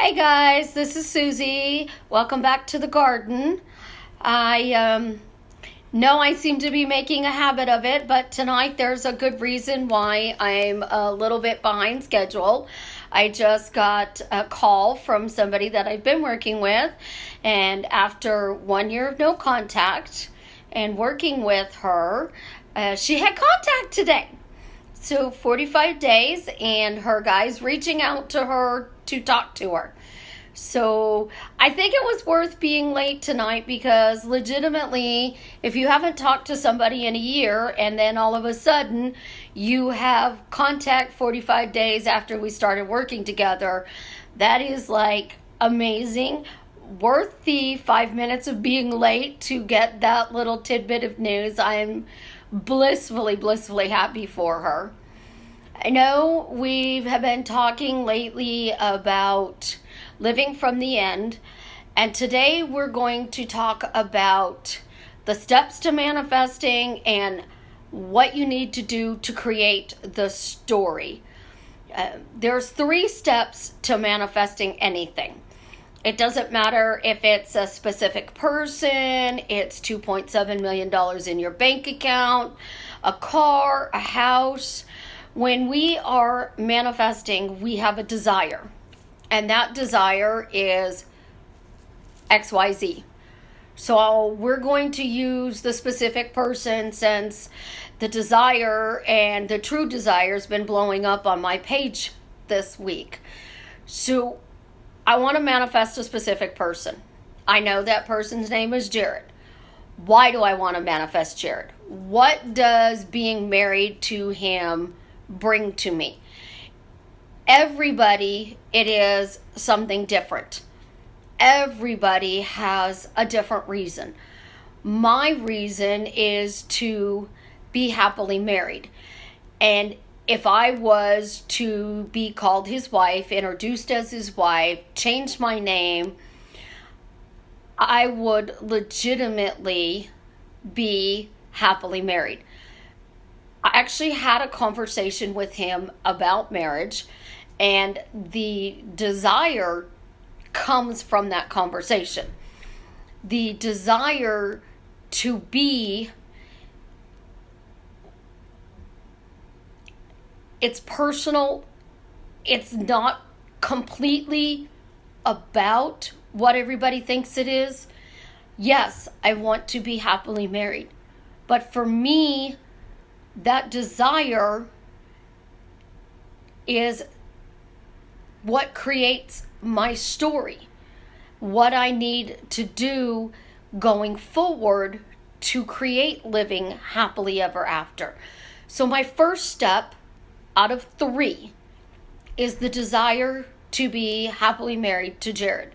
Hey guys, this is Susie. Welcome back to the garden. I know I seem to be making a habit of it, but tonight there's a good reason why I'm a little bit behind schedule. I just got a call from somebody that I've been working with, and after 1 year of no contact and working with her, she had contact today. So 45 days, and her guy's reaching out to her to talk to her. So I think it was worth being late tonight because legitimately, if you haven't talked to somebody in a year and then all of a sudden you have contact 45 days after we started working together, that is like amazing. Worth the 5 minutes of being late to get that little tidbit of news. I'm blissfully happy for her. I know we have been talking lately about living from the end, and today we're going to talk about the steps to manifesting and what you need to do to create the story. There's 3 steps to manifesting anything. It doesn't matter if it's a specific person, it's $2.7 million in your bank account, a car, a house. When we are manifesting, we have a desire, and that desire is XYZ. So we're going to use the specific person since the desire and the true desire has been blowing up on my page this week. So I want to manifest a specific person. I know that person's name is Jared. Why do I want to manifest Jared? What does being married to him bring to me? Everybody, it is something different. Everybody has a different reason. My reason is to be happily married. And if I was to be called his wife, introduced as his wife, change my name, I would legitimately be happily married. I actually had a conversation with him about marriage, and the desire comes from that conversation. The desire to be, it's personal. It's not completely about what everybody thinks it is. Yes, I want to be happily married. But for me, that desire is what creates my story. What I need to do going forward to create living happily ever after. So my first step out of 3 is the desire to be happily married to Jared.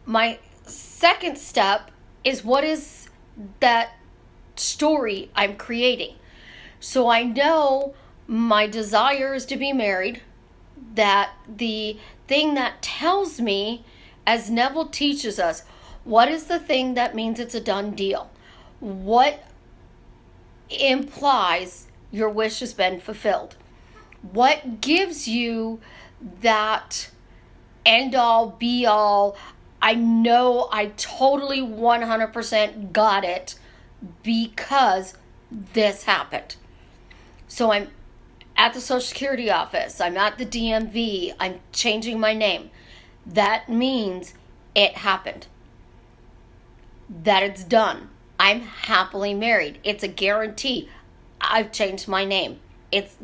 My second step is what is that story I'm creating. So I know my desire is to be married, that the thing that tells me, as Neville teaches us, what is the thing that means it's a done deal? What implies your wish has been fulfilled? What gives you that end all be all, I know I totally 100% got it because this happened? So I'm at the Social Security office, I'm at the DMV, I'm changing my name. That means it happened. That it's done. I'm happily married. It's a guarantee. I've changed my name. It's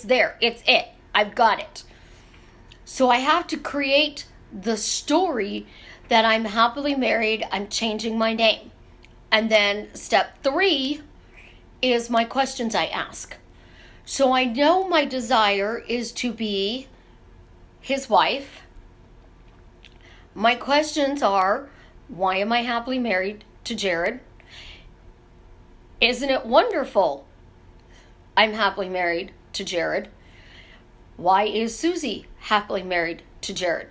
there. It's it. I've got it. So I have to create the story that I'm happily married, I'm changing my name. And then step 3 is my questions I ask. So I know my desire is to be his wife. My questions are, why am I happily married to Jared? Isn't it wonderful I'm happily married to Jared? Why is Susie happily married to Jared?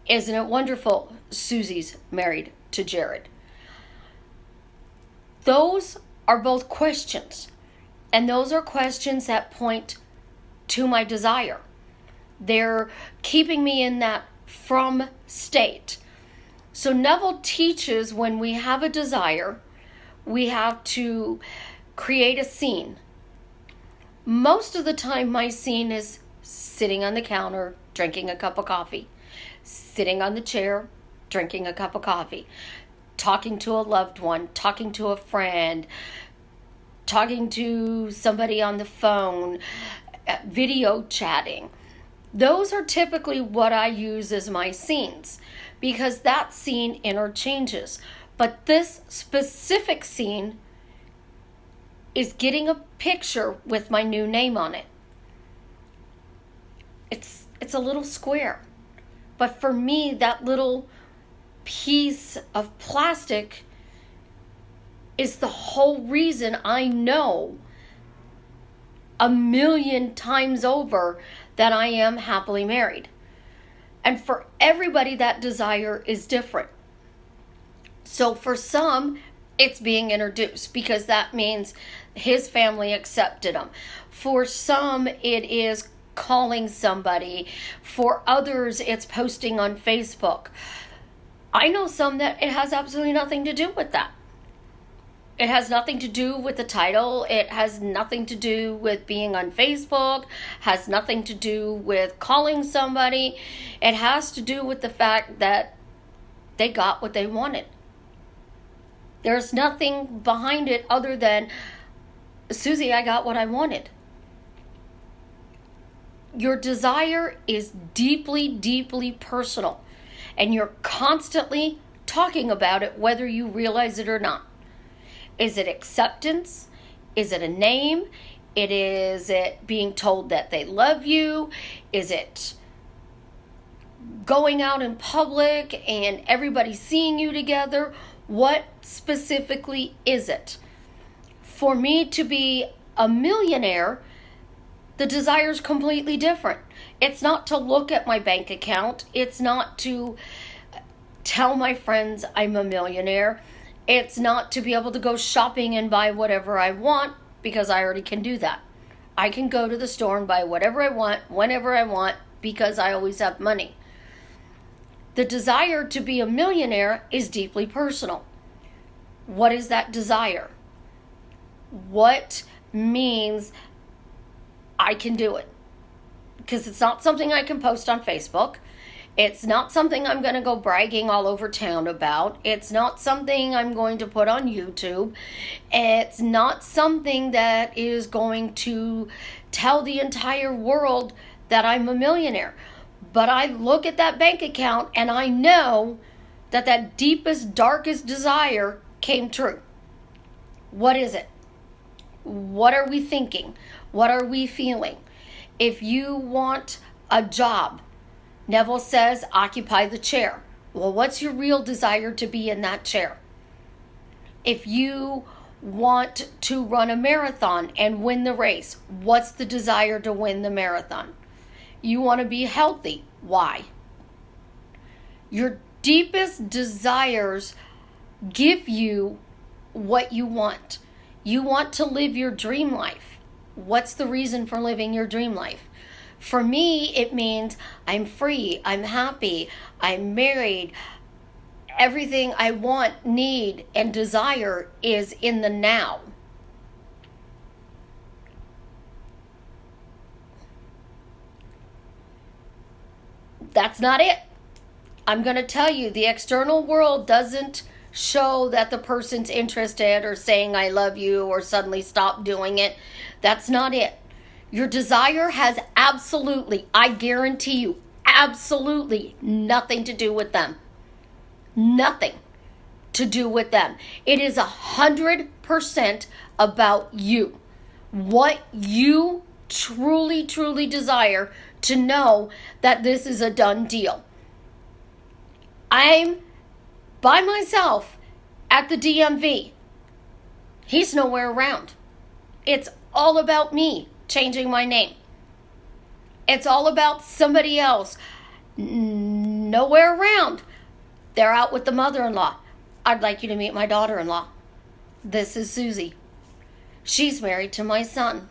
Isn't it wonderful Susie's married to Jared? Those are both questions. And those are questions that point to my desire. They're keeping me in that from state. So Neville teaches when we have a desire, we have to create a scene. Most of the time, my scene is sitting on the counter, drinking a cup of coffee, sitting on the chair, drinking a cup of coffee, talking to a loved one, talking to a friend, talking to somebody on the phone, video chatting. Those are typically what I use as my scenes because that scene interchanges. But this specific scene is getting a picture with my new name on it. It's a little square. But for me, that little piece of plastic is the whole reason I know 1,000,000 times over that I am happily married. And for everybody, that desire is different. So for some, it's being introduced because that means his family accepted him. For some, it is calling somebody. For others, it's posting on Facebook. I know some that it has absolutely nothing to do with that. It has nothing to do with the title. It has nothing to do with being on Facebook. Has nothing to do with calling somebody. It has to do with the fact that they got what they wanted. There's nothing behind it other than, Susie, I got what I wanted. Your desire is deeply, deeply personal. And you're constantly talking about it whether you realize it or not. Is it acceptance? Is it a name? Is it being told that they love you? Is it going out in public and everybody seeing you together? What specifically is it? For me to be a millionaire, the desire is completely different. It's not to look at my bank account. It's not to tell my friends I'm a millionaire. It's not to be able to go shopping and buy whatever I want because I already can do that. I can go to the store and buy whatever I want, whenever I want, because I always have money. The desire to be a millionaire is deeply personal. What is that desire? What means I can do it? Because it's not something I can post on Facebook. It's not something I'm going to go bragging all over town about. It's not something I'm going to put on YouTube. It's not something that is going to tell the entire world that I'm a millionaire. But I look at that bank account and I know that that deepest, darkest desire came true. What is it? What are we thinking? What are we feeling? If you want a job, Neville says, occupy the chair. Well, what's your real desire to be in that chair? If you want to run a marathon and win the race, what's the desire to win the marathon? You want to be healthy. Why? Your deepest desires give you what you want. You want to live your dream life. What's the reason for living your dream life? For me, it means I'm free, I'm happy, I'm married. Everything I want, need, and desire is in the now. That's not it. I'm going to tell you, the external world doesn't show that the person's interested or saying I love you or suddenly stop doing it. That's not it. Your desire has absolutely, I guarantee you, absolutely nothing to do with them. Nothing to do with them. It is 100% about you. What you truly, truly desire to know that this is a done deal. I'm by myself at the DMV. He's nowhere around. It's all about me changing my name. It's all about somebody else. Nowhere around. They're out with the mother-in-law. I'd like you to meet my daughter-in-law. This is Susie. She's married to my son.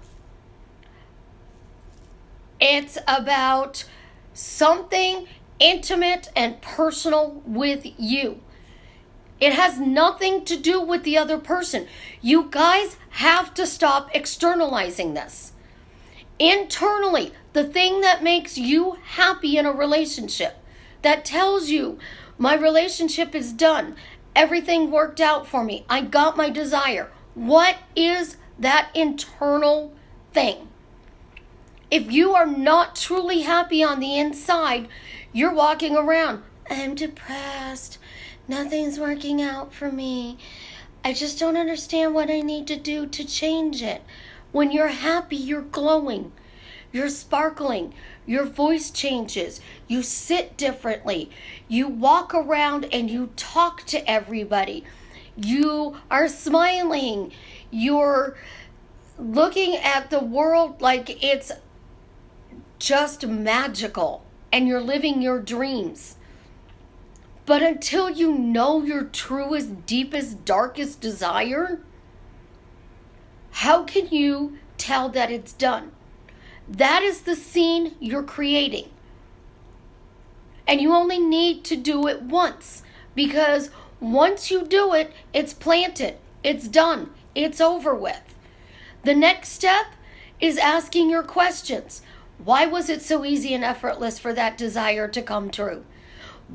It's about something intimate and personal with you. It has nothing to do with the other person. You guys have to stop externalizing this. Internally, the thing that makes you happy in a relationship, that tells you, my relationship is done, everything worked out for me, I got my desire. What is that internal thing? If you are not truly happy on the inside, you're walking around, I'm depressed, nothing's working out for me, I just don't understand what I need to do to change it. When you're happy, you're glowing, you're sparkling, your voice changes, you sit differently, you walk around and you talk to everybody, you are smiling, you're looking at the world like it's just magical, and you're living your dreams. But until you know your truest, deepest, darkest desire, how can you tell that it's done? That is the scene you're creating. And you only need to do it once, because once you do it, it's planted, it's done, it's over with. The next step is asking your questions. Why was it so easy and effortless for that desire to come true?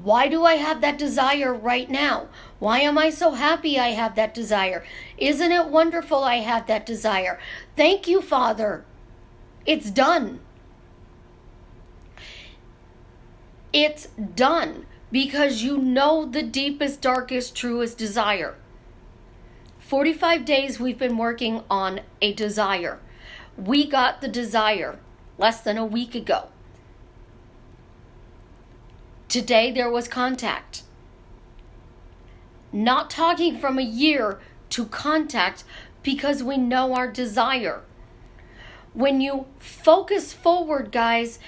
Why do I have that desire right now? Why am I so happy I have that desire? Isn't it wonderful I have that desire? Thank you, Father. It's done. It's done because you know the deepest, darkest, truest desire. 45 days we've been working on a desire. We got the desire less than a week ago. Today there was contact. Not talking from a year to contact because we know our desire. When you focus forward, guys,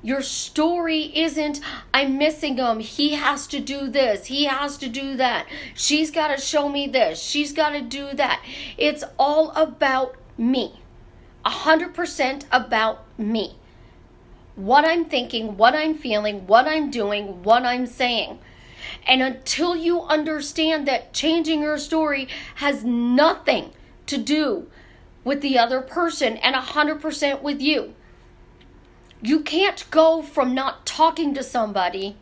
your story isn't, I'm missing him, he has to do this, he has to do that, she's got to show me this, she's got to do that. It's all about me. 100% about me. What I'm thinking, what I'm feeling, what I'm doing, what I'm saying. And until you understand that changing your story has nothing to do with the other person and 100% with you. You can't go from not talking to somebody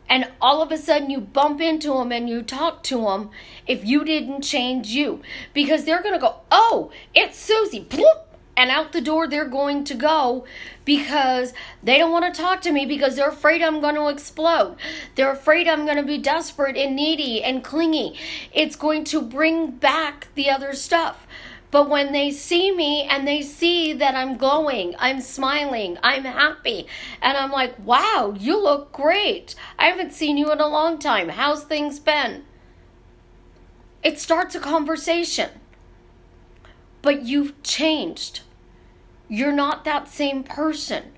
and all of a sudden you bump into them and you talk to them if you didn't change you. Because they're going to go, oh, it's Susie. Bloop. And out the door they're going to go because they don't want to talk to me because they're afraid I'm going to explode. They're afraid I'm going to be desperate and needy and clingy. It's going to bring back the other stuff. But when they see me and they see that I'm glowing, I'm smiling, I'm happy, and I'm like, wow, you look great. I haven't seen you in a long time. How's things been? It starts a conversation. But you've changed. You're not that same person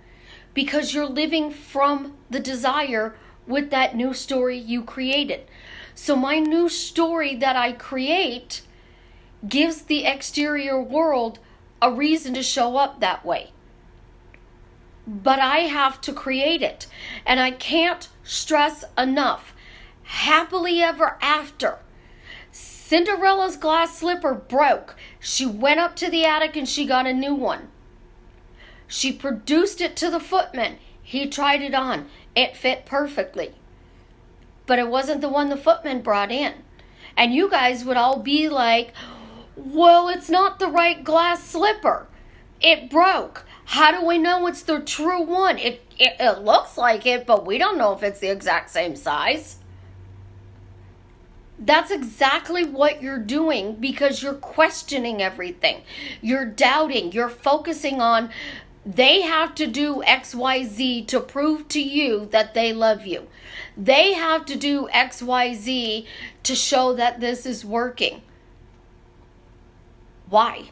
because you're living from the desire with that new story you created. So my new story that I create gives the exterior world a reason to show up that way. But I have to create it. And I can't stress enough. Happily ever after. Cinderella's glass slipper broke. She went up to the attic and she got a new one. She produced it to the footman. He tried it on. It fit perfectly. But it wasn't the one the footman brought in. And you guys would all be like, well, it's not the right glass slipper. It broke. How do we know it's the true one? It looks like it, but we don't know if it's the exact same size. That's exactly what you're doing because you're questioning everything. You're doubting. You're focusing on they have to do X, Y, Z to prove to you that they love you. They have to do X, Y, Z to show that this is working. Why?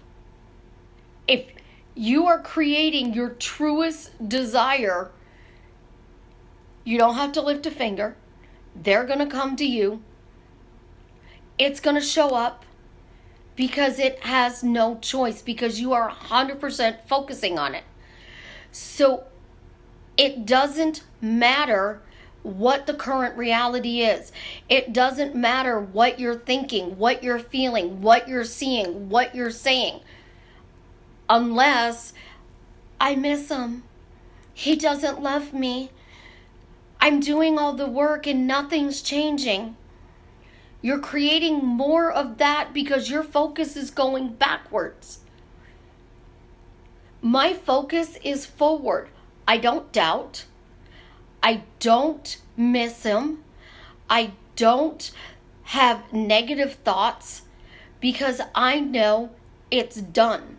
If you are creating your truest desire, you don't have to lift a finger. They're going to come to you. It's going to show up because it has no choice because you are 100% focusing on it. So it doesn't matter what the current reality is. It doesn't matter what you're thinking, what you're feeling, what you're seeing, what you're saying. Unless I miss him. He doesn't love me. I'm doing all the work and nothing's changing. You're creating more of that because your focus is going backwards. My focus is forward. I don't doubt. I don't miss him. I don't have negative thoughts because I know it's done.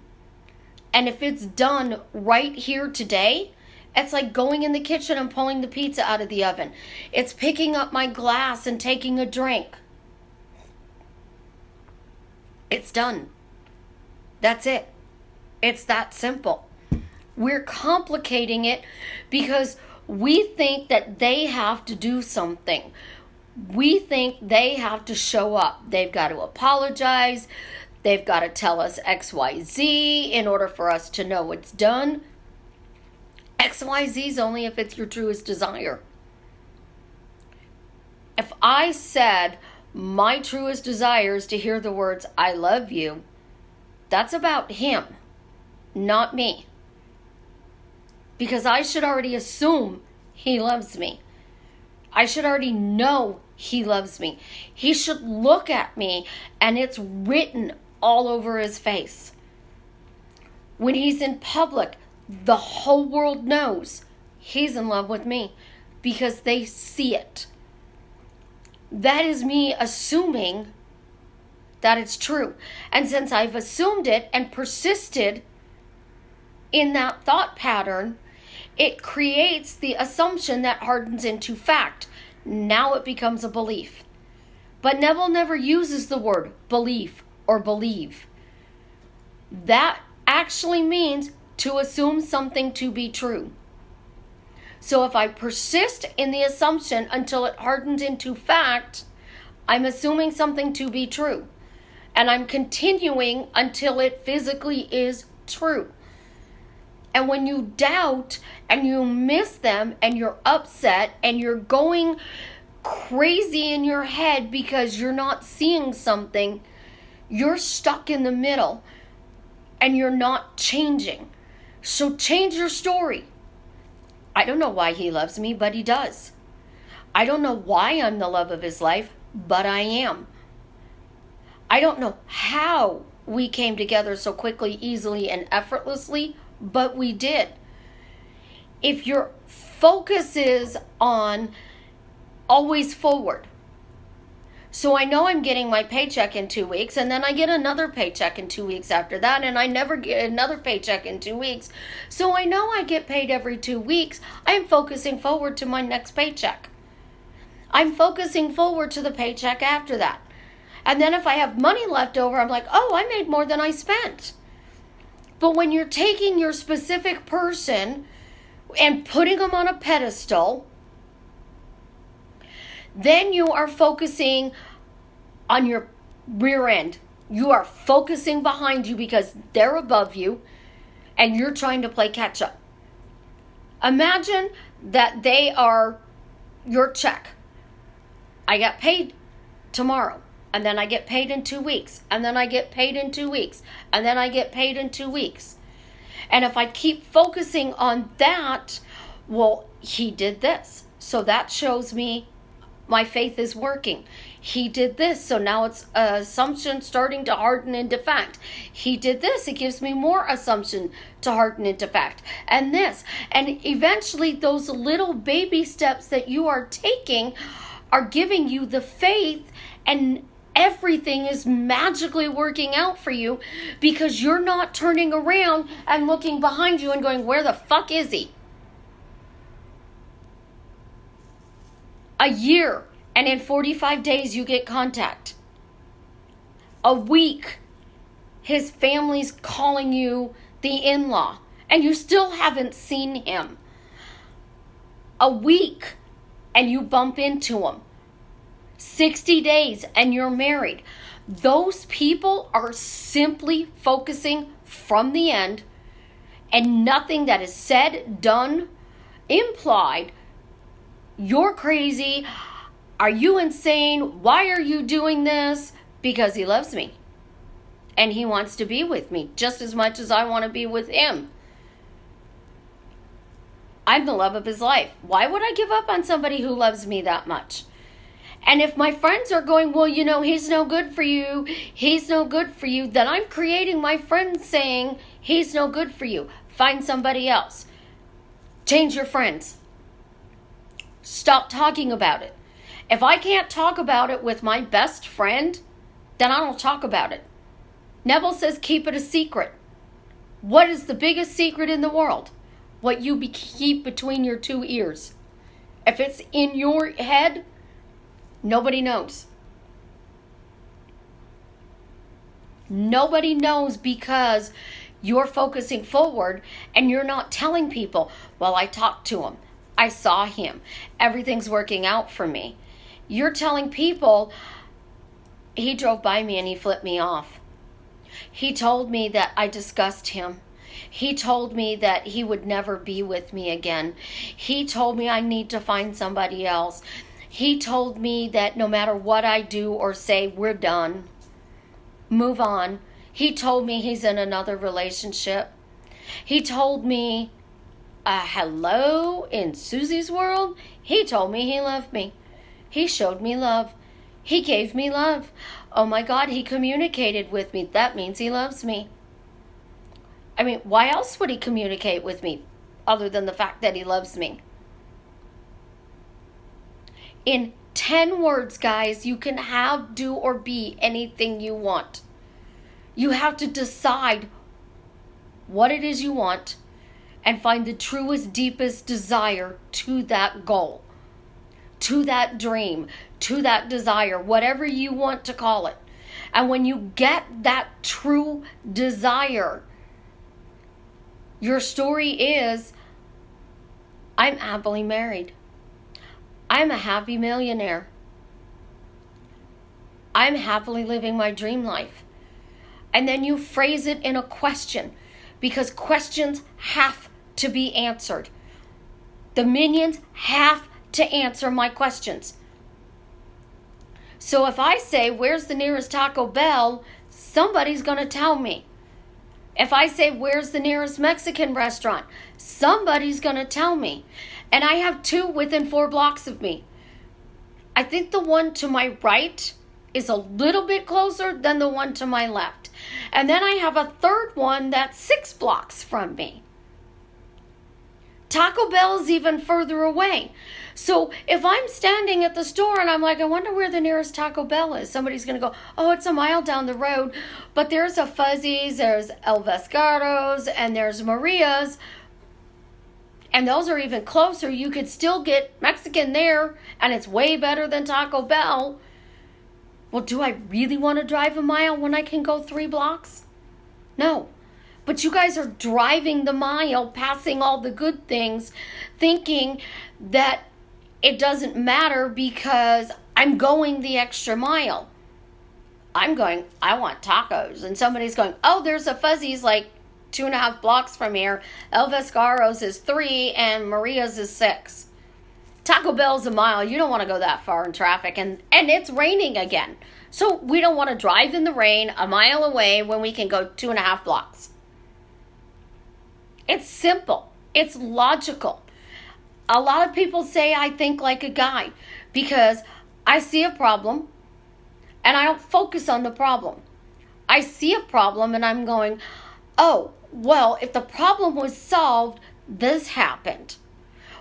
And if it's done right here today, it's like going in the kitchen and pulling the pizza out of the oven. It's picking up my glass and taking a drink. It's done. That's it. It's that simple. We're complicating it because we think that they have to do something. We think they have to show up. They've got to apologize. They've got to tell us XYZ in order for us to know it's done. XYZ is only if it's your truest desire. If I said my truest desire is to hear the words, I love you, that's about him, not me. Because I should already assume he loves me. I should already know he loves me. He should look at me and it's written all over his face. When he's in public, the whole world knows he's in love with me because they see it. That is me assuming that it's true. And since I've assumed it and persisted in that thought pattern, it creates the assumption that hardens into fact. Now it becomes a belief. But Neville never uses the word belief or believe. That actually means to assume something to be true. So if I persist in the assumption until it hardens into fact, I'm assuming something to be true. And I'm continuing until it physically is true. And when you doubt and you miss them and you're upset and you're going crazy in your head because you're not seeing something, you're stuck in the middle and you're not changing. So change your story. I don't know why he loves me, but he does. I don't know why I'm the love of his life, but I am. I don't know how we came together so quickly, easily, and effortlessly, but we did. If your focus is on always forward, so I know I'm getting my paycheck in 2 weeks, and then I get another paycheck in 2 weeks after that, and I never get another paycheck in 2 weeks. So I know I get paid every 2 weeks. I'm focusing forward to my next paycheck. I'm focusing forward to the paycheck after that. And then if I have money left over, I'm like, oh, I made more than I spent. But when you're taking your specific person and putting them on a pedestal, then you are focusing on your rear end. You are focusing behind you because they're above you and you're trying to play catch up. Imagine that they are your check. I got paid tomorrow, and then I get paid in 2 weeks, and then I get paid in 2 weeks, and then I get paid in 2 weeks. And if I keep focusing on that, well, he did this, so that shows me my faith is working. He did this, so now it's assumption starting to harden into fact. He did this, it gives me more assumption to harden into fact. And this, and eventually those little baby steps that you are taking are giving you the faith, and everything is magically working out for you because you're not turning around and looking behind you and going, where the fuck is he? A year, and in 45 days you get contact. A week, his family's calling you the in-law, and you still haven't seen him. A week, and you bump into him. 60 days, and you're married. Those people are simply focusing from the end And nothing that is said, done, implied, you're crazy, are you insane, why are you doing this? Because he loves me. And he wants to be with me just as much as I want to be with him. I'm the love of his life. Why would I give up on somebody who loves me that much? And if my friends are going, well, you know, he's no good for you, he's no good for you, then I'm creating my friends saying, he's no good for you. Find somebody else. Change your friends. Stop talking about it. If I can't talk about it with my best friend, then I don't talk about it. Neville says keep it a secret. What is the biggest secret in the world? What you keep between your two ears. If it's in your head, nobody knows. Nobody knows because you're focusing forward and you're not telling people, well, I talked to him. I saw him. Everything's working out for me. You're telling people, he drove by me and he flipped me off. He told me that I disgust him. He told me that he would never be with me again. He told me I need to find somebody else. He told me that no matter what I do or say, we're done. Move on. He told me he's in another relationship. He told me, hello in Susie's world. He told me he loved me. He showed me love. He gave me love. Oh my God, he communicated with me. That means he loves me. I mean, why else would he communicate with me other than the fact that he loves me? In 10 words, guys, you can have, do, or be anything you want. You have to decide what it is you want and find the truest, deepest desire to that goal, to that dream, to that desire, whatever you want to call it. And when you get that true desire, your story is, I'm happily married. I'm a happy millionaire. I'm happily living my dream life. And then you phrase it in a question, because questions have to be answered. The minions have to answer my questions. So if I say, where's the nearest Taco Bell? Somebody's going to tell me. If I say, where's the nearest Mexican restaurant? Somebody's going to tell me. And I have 2 within 4 blocks of me. I think the one to my right is a little bit closer than the one to my left. And then I have a third one that's 6 blocks from me. Taco Bell is even further away. So if I'm standing at the store and I'm like, I wonder where the nearest Taco Bell is, somebody's going to go, oh, it's a mile down the road. But there's a Fuzzy's, there's El Vescaro's, and there's Maria's. And those are even closer. You could still get Mexican there, and it's way better than Taco Bell. Well, do I really want to drive a mile when I can go 3 blocks? No. But you guys are driving the mile, passing all the good things, thinking that it doesn't matter because I'm going the extra mile. I'm going, I want tacos. And somebody's going, oh, there's a Fuzzy's like 2.5 blocks from here. El Vescaro's is 3 and Maria's is 6. Taco Bell's a mile. You don't want to go that far in traffic. And it's raining again. So we don't want to drive in the rain a mile away when we can go 2.5 blocks. It's simple. It's logical. A lot of people say I think like a guy because I see a problem and I don't focus on the problem. I see a problem and I'm going, oh, well, if the problem was solved, this happened.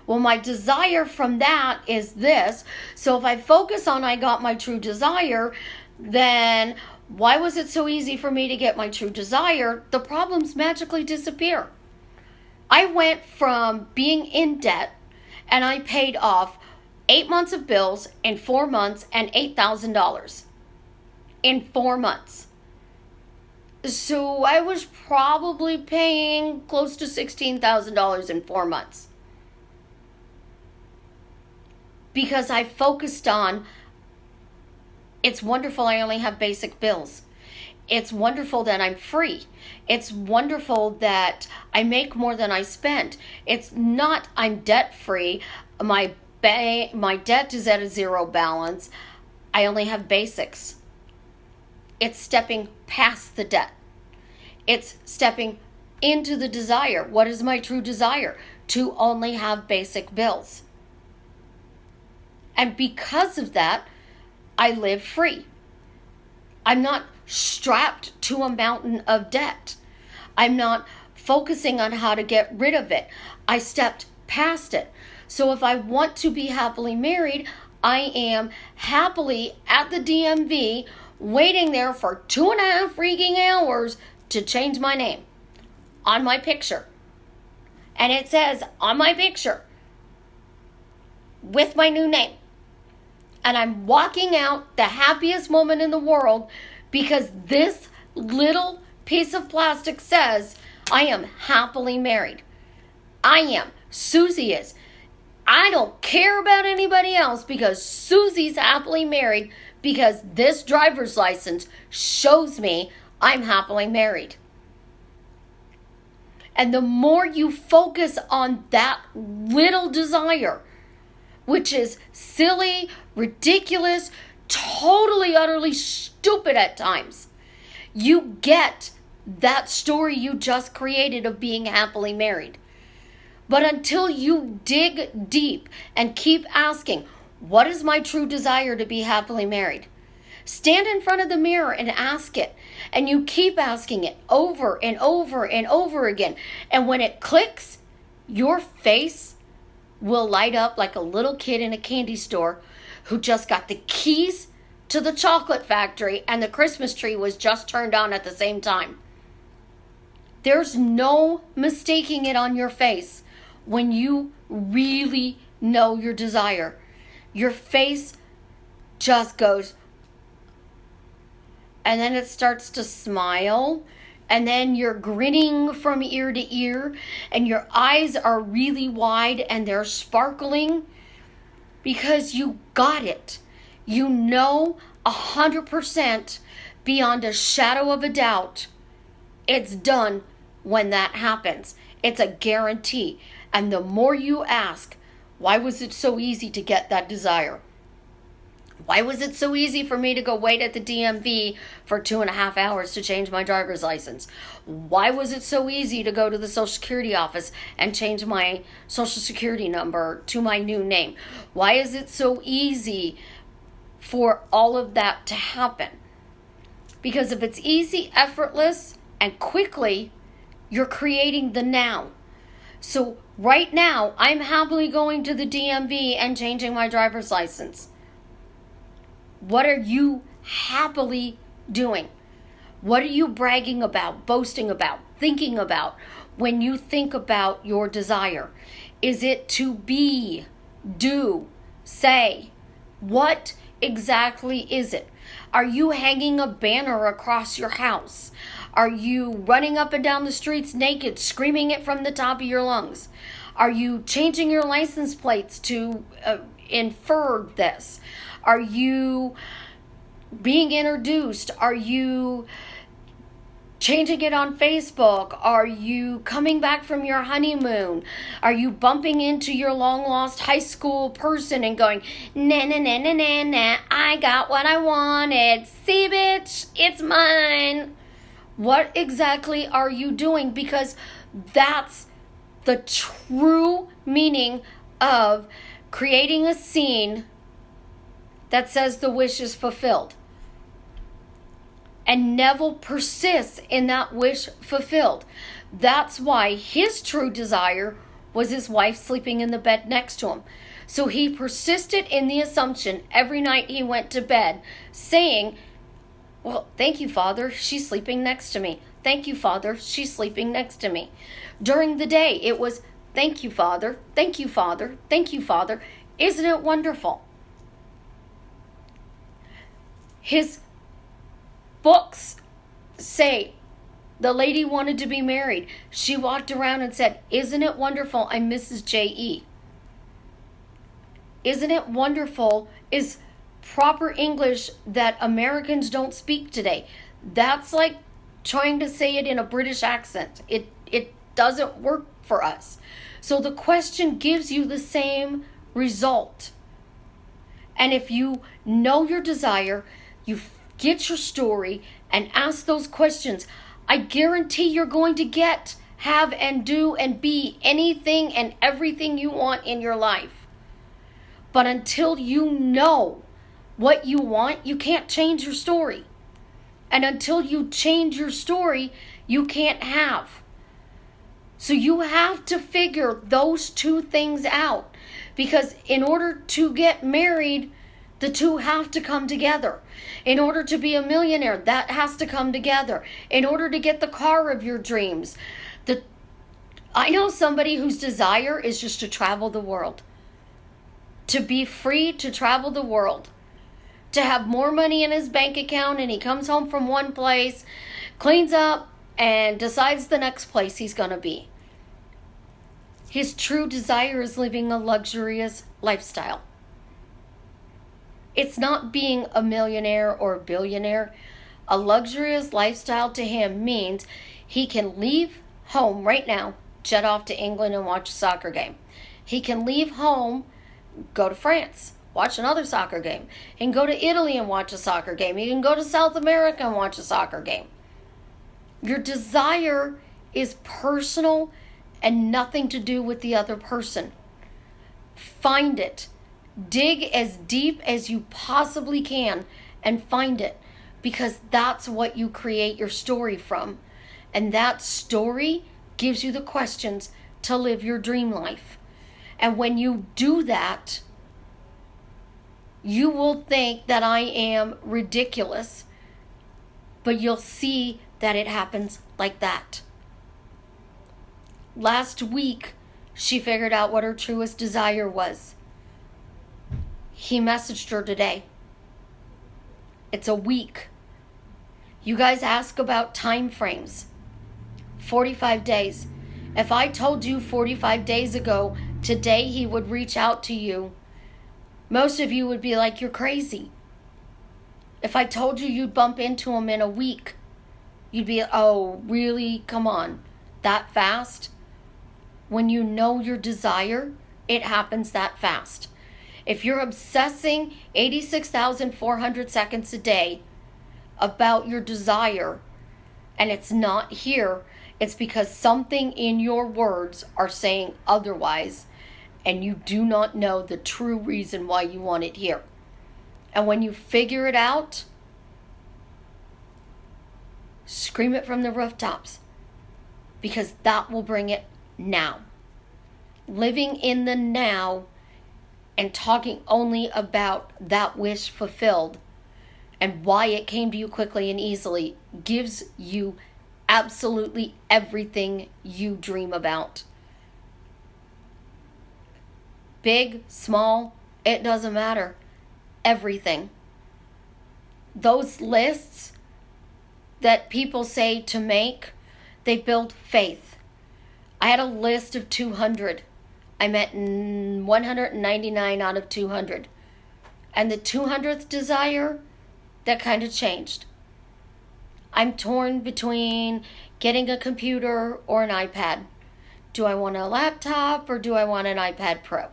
Well, my desire from that is this. So if I focus on I got my true desire, then why was it so easy for me to get my true desire? The problems magically disappear. I went from being in debt and I paid off 8 months of bills in 4 months and $8,000 in 4 months. So I was probably paying close to $16,000 in 4 months. Because I focused on, it's wonderful I only have basic bills. It's wonderful that I'm free. It's wonderful that I make more than I spend. It's not I'm debt free. My debt is at a zero balance. I only have basics. It's stepping past the debt. It's stepping into the desire. What is my true desire? To only have basic bills. And because of that, I live free. I'm not strapped to a mountain of debt. I'm not focusing on how to get rid of it. I stepped past it. So if I want to be happily married, I am happily at the DMV waiting there for 2.5 freaking hours to change my name on my picture. And it says on my picture with my new name. And I'm walking out the happiest moment in the world because this little piece of plastic says I am happily married. I am. Susie is. I don't care about anybody else because Susie's happily married because this driver's license shows me I'm happily married. And the more you focus on that little desire, which is silly, ridiculous, totally, utterly stupid at times, you get that story you just created of being happily married. But until you dig deep and keep asking, what is my true desire to be happily married? Stand in front of the mirror and ask it. And you keep asking it over and over and over again. And when it clicks, your face will light up like a little kid in a candy store who just got the keys to the chocolate factory and the Christmas tree was just turned on at the same time. There's no mistaking it on your face when you really know your desire. Your face just goes, and then it starts to smile, and then you're grinning from ear to ear, and your eyes are really wide and they're sparkling because you got it. You know 100% beyond a shadow of a doubt it's done when that happens. It's a guarantee. And the more you ask, why was it so easy to get that desire? Why was it so easy for me to go wait at the DMV for 2.5 hours to change my driver's license? Why was it so easy to go to the Social Security office and change my Social Security number to my new name? Why is it so easy for all of that to happen? Because if it's easy, effortless, and quickly, you're creating the now. So right now, I'm happily going to the DMV and changing my driver's license. What are you happily doing? What are you bragging about, boasting about, thinking about when you think about your desire? Is it to be, do, say? What exactly is it? Are you hanging a banner across your house? Are you running up and down the streets naked, screaming it from the top of your lungs? Are you changing your license plates to infer this? Are you being introduced? Are you changing it on Facebook? Are you coming back from your honeymoon? Are you bumping into your long lost high school person and going, nah, nah, nah, nah, nah, nah, I got what I wanted. See, bitch, it's mine. What exactly are you doing? Because that's the true meaning of creating a scene that says the wish is fulfilled. And Neville persists in that wish fulfilled. That's why his true desire was his wife sleeping in the bed next to him. So he persisted in the assumption every night he went to bed, saying, well, thank you, Father, she's sleeping next to me. Thank you, Father, she's sleeping next to me. During the day, it was, thank you, Father, thank you, Father, thank you, Father. Isn't it wonderful? His books say the lady wanted to be married. She walked around and said, isn't it wonderful? I'm Mrs. J.E. Isn't it wonderful is proper English that Americans don't speak today. That's like trying to say it in a British accent. It doesn't work for us. So the question gives you the same result. And if you know your desire, you get your story and ask those questions, I guarantee you're going to get, have, and do, and be anything and everything you want in your life. But until you know what you want, you can't change your story. And until you change your story, you can't have. So you have to figure those two things out. Because in order to get married, the two have to come together. In order to be a millionaire, that has to come together. In order to get the car of your dreams. I know somebody whose desire is just to travel the world. To be free to travel the world. To have more money in his bank account, and he comes home from one place, cleans up, and decides the next place he's going to be. His true desire is living a luxurious lifestyle. It's not being a millionaire or a billionaire. A luxurious lifestyle to him means he can leave home right now, jet off to England and watch a soccer game. He can leave home, go to France, watch another soccer game. He can go to Italy and watch a soccer game. He can go to South America and watch a soccer game. Your desire is personal and nothing to do with the other person. Find it. Dig as deep as you possibly can and find it, because that's what you create your story from. And that story gives you the questions to live your dream life. And when you do that, you will think that I am ridiculous, but you'll see that it happens like that. Last week, she figured out what her truest desire was. He messaged her today. It's a week. You guys ask about time frames. 45 days. If I told you 45 days ago, today he would reach out to you, most of you would be like, you're crazy. If I told you you'd bump into him in a week, you'd be, oh, really? Come on. That fast? When you know your desire, it happens that fast. If you're obsessing 86,400 seconds a day about your desire and it's not here, it's because something in your words are saying otherwise, and you do not know the true reason why you want it here. And when you figure it out, scream it from the rooftops, because that will bring it now. Living in the now and talking only about that wish fulfilled and why it came to you quickly and easily gives you absolutely everything you dream about. Big, small, it doesn't matter. Everything. Those lists that people say to make, they build faith. I had a list of 200. I met 199 out of 200. And the 200th desire, that kind of changed. I'm torn between getting a computer or an iPad. Do I want a laptop or do I want an iPad Pro?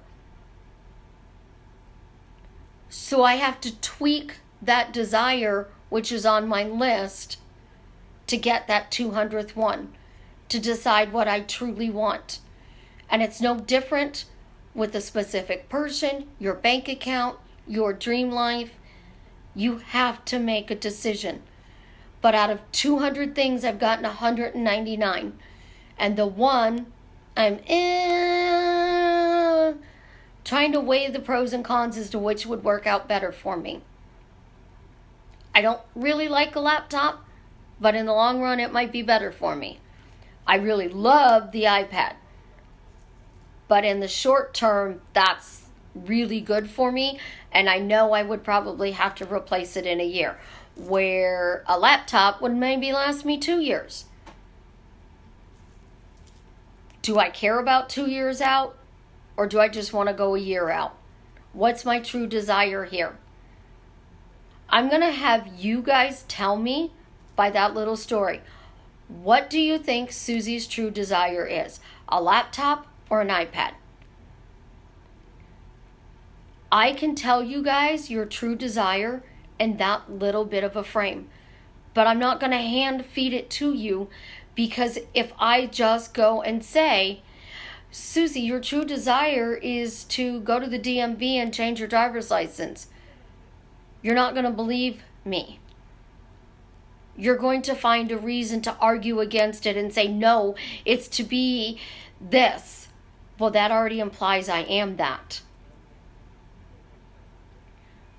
So I have to tweak that desire, which is on my list, to get that 200th one, to decide what I truly want. And it's no different with a specific person, your bank account, your dream life. You have to make a decision. But out of 200 things, I've gotten 199. And the one, I'm trying to weigh the pros and cons as to which would work out better for me. I don't really like a laptop, but in the long run, it might be better for me. I really love the iPad. But in the short term, that's really good for me. And I know I would probably have to replace it in a year, where a laptop would maybe last me 2 years. Do I care about 2 years out? Or do I just want to go a year out? What's my true desire here? I'm going to have you guys tell me by that little story. What do you think Susie's true desire is? A laptop or an iPad? I can tell you guys your true desire in that little bit of a frame. But I'm not going to hand feed it to you, because if I just go and say, Susie, your true desire is to go to the DMV and change your driver's license, you're not going to believe me. You're going to find a reason to argue against it and say, no, it's to be this. Well, that already implies I am that.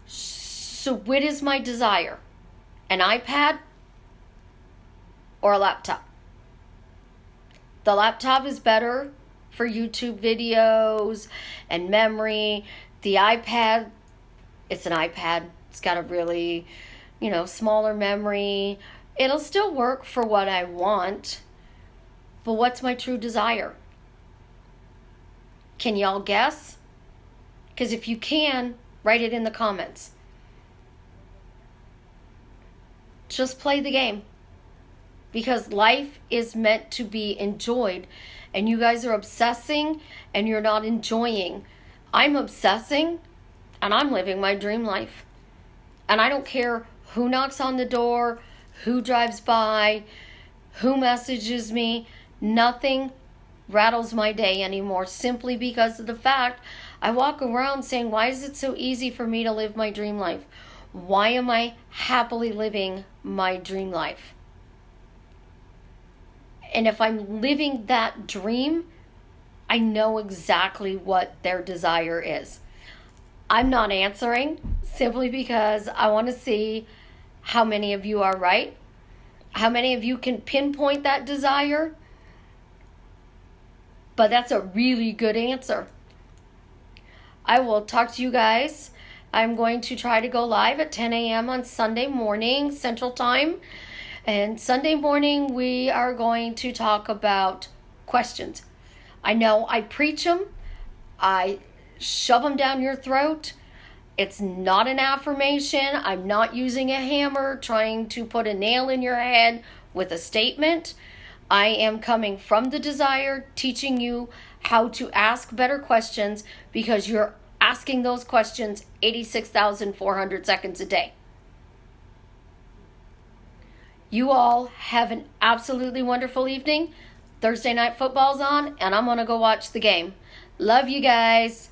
So what is my desire? An iPad or a laptop? The laptop is better for YouTube videos and memory. The iPad, it's an iPad. It's got a really, smaller memory. It'll still work for what I want. But what's my true desire? Can y'all guess? Because if you can, write it in the comments. Just play the game. Because life is meant to be enjoyed. And you guys are obsessing and you're not enjoying. I'm obsessing and I'm living my dream life. And I don't care who knocks on the door, who drives by, who messages me. Nothing rattles my day anymore, simply because of the fact I walk around saying, why is it so easy for me to live my dream life? Why am I happily living my dream life? And if I'm living that dream, I know exactly what their desire is. I'm not answering simply because I want to see how many of you are right, how many of you can pinpoint that desire. But that's a really good answer. I will talk to you guys. I'm going to try to go live at 10 a.m. on Sunday morning, Central Time. And Sunday morning, we are going to talk about questions. I know I preach them. I shove them down your throat. It's not an affirmation. I'm not using a hammer trying to put a nail in your head with a statement. I am coming from the desire, teaching you how to ask better questions, because you're asking those questions 86,400 seconds a day. You all have an absolutely wonderful evening. Thursday night football's on, and I'm going to go watch the game. Love you guys.